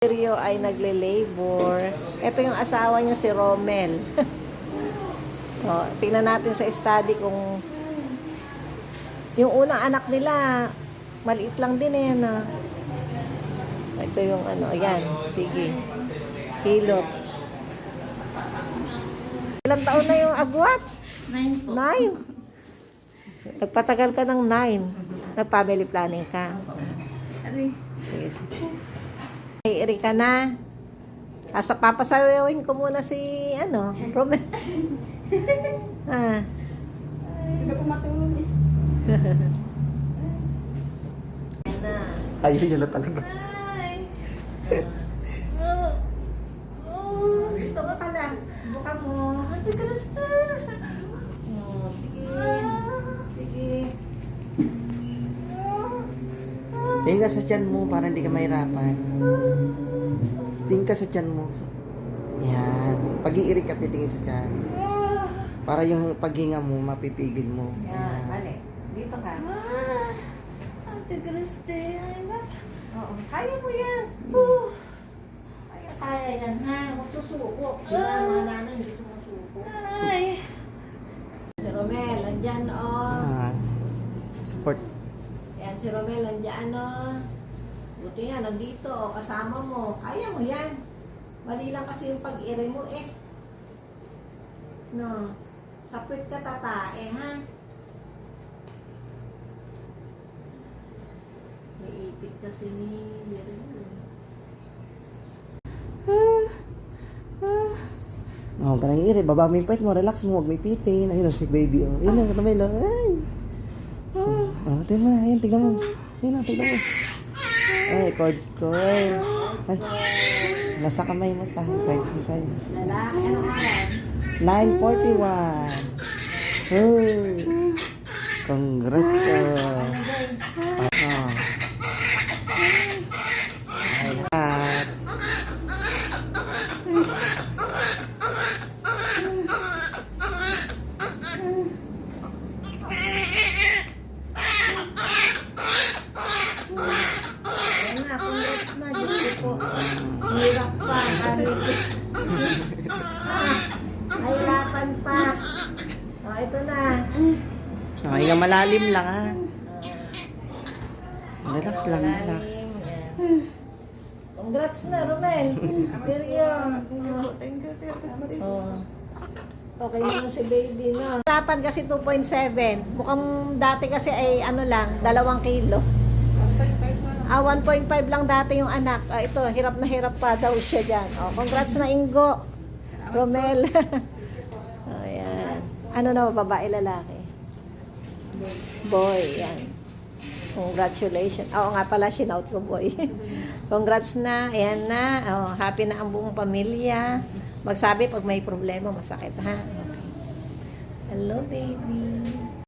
Rio ay nagle-labor. Ito yung asawa niya si Romel. Tingnan natin sa study kung yung unang anak nila maliit lang din eh. Ito yung ayan, sige. Hilot. Ilang taon na yung agwat? 9 po. 9. Nagpatagal ka ng 9. Nag-family planning ka. Sige. Hey, Erika na. Asa papasayawin ko muna si Romel. Hindi po matulog eh. Ayun yun na talaga. Gusto ko pala. Buka mo. Ate Krista. Sige. Sige. Tingin ka sa tiyan mo para hindi ka mahirapan. Tingin ka sa tiyan mo. Yan. Pag-iirik ka, titingin sa tiyan. Para yung paghinga mo, mapipigil mo. Yan, balik. Dito ka. Ate Krista. Oo. Kaya mo yan. Kaya yan ha. Huwag susuko. Mga nanay hindi sumusuko. Ay. Si Romel, andyan Support. Yan, si Romel, andyan buti nga, nandito kasama mo. Kaya mo yan. Mali lang kasi yung pag-ire mo eh. No. Sapit ka tatae ha. Iipit kasi ni Oh, kanang iri, baba mo yung pait mo, relax mo, huwag may pitin. Ayun, si baby, oh. Ayun, katamay lang. Ay! Oh, tingnan mo na, ayun, tingnan mo. Ayun, tingnan mo. Ay, cord. Ay, nasa kamay mo, cord. lalaki. Anong oras? 9:41. Hey! Congrats, Congrats. Ayan na, congrats na. Diyos ko po. Hirap pa. Nahirapan pa. Ito na. Okay, yung malalim lang, ha? Relax lang, relax. Congrats na, Romel. Seryo. Thank you. Okay naman si baby, no? Hirapan kasi 2.7. Mukhang dati kasi ay 2 kilo. 1.5 lang dati yung anak. Ito, hirap na hirap pa daw siya dyan. Congrats na, Ingo. Romel. Ayan. Ano na, babae, lalaki? Boy, yan. Congratulations. Oo nga pala, shinout ko, boy. Congrats na. Ayan na. Happy na ang buong pamilya. Magsabi pag may problema, masakit, ha? Okay. Hello, baby.